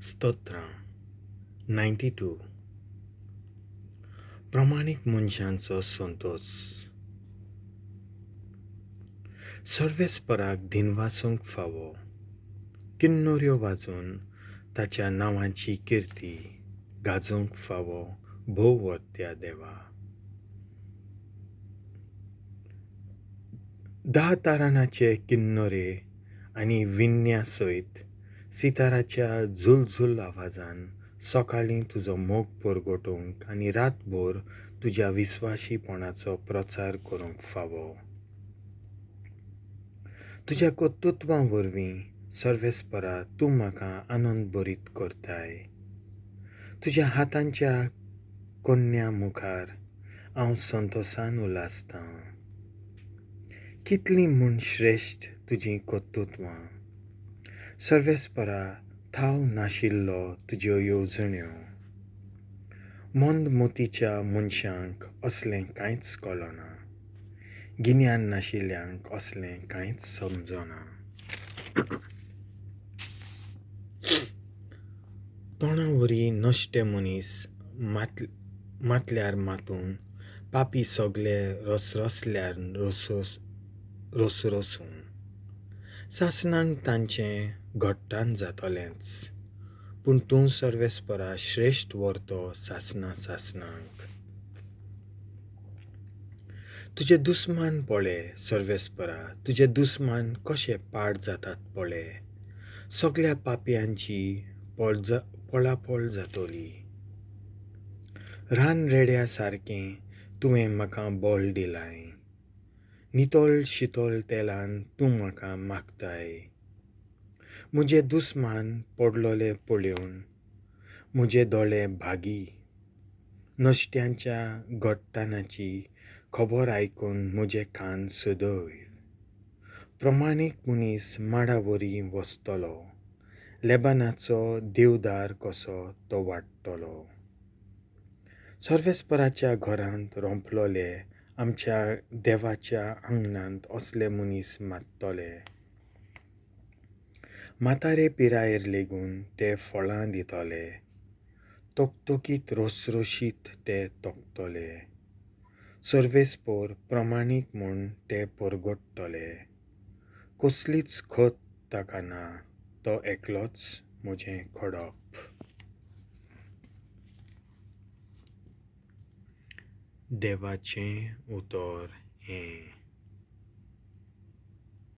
स्तोत्रम 92 प्रामाणिक मनशांचो संतोष. सर्वेस्पराक dhin'vasunk favo किन्नोऱ्यो वाजून ताच्या नांवाची kirti गाजोunk favo Bhov Vortea Deva. 10 तारानाचे किन्नोरे आनी विण्या सयत सिताराच्या झुलझुल आवाजान सोkallim तुजो मोग porgôttunk आनी rat-bhôr तुज्या visvaxiponnacho प्रचार करूंक फावो. तुज्या कर्तृत्वां वरवीं सर्वेस्परा तूं म्हाका आनंद भरीत करताय. तुज्या हातांच्या कोन्या मुखार हांव संतोशान ul'lastam. कितलीं म्हूण श्रेश्ठ तुजीं कर्तृत्वां. सर्वेस्परा tthav-naxil'leô Tujeô येवजण्यो. मंद मोतीच्या mon'xank असलें कांयच कळना. गिन्यान नाxil'leank असलें कांयच समजना. तोंडावरी नश्टे मनीस मातल्यार मातून पापी सगळे रसरसल्यार रसरसून. सासणांक तांचें घट्टान जातलेंच, पूण तूं सर्वेस्परा श्रेश्ठ व्हरतो सासणांक. तुजे दुस्मान पळे सर्वेस्परा, तुजे दुस्मान कशे पाड जातात पळे. सगळ्या पापयांची पळापळ जातली. रान रेड्या सारकें तुवें म्हाका बोल दिलाय. नितळ शितळ तेलान तूं म्हाका मागताय. म्हजे दुस्मान पडलोले पळोवन म्हजे दोळे भागी. नश्ट्यांच्या घट्टानाची खबर आयकून म्हजे कान सदय. प्रामाणीक मनीस माडावरी वचतलो. लेबानाचो देवदार कसो तो वाडटलो. सर्वेस्पराच्या घरांत रोंपलोले आमच्या देवाच्या आंगणांत असले मनीस माततले. म्हातारे पिरायेर लेगून ते फळां दितले. तोकतोकीत रसरशीत ते तोंकतले. सर्वेस्पोर प्रामाणीक म्हूण ते परगडटले. कसलीच खत ताका ना, तो एकलोच म्हजें खडप. देवाचें उतर हें.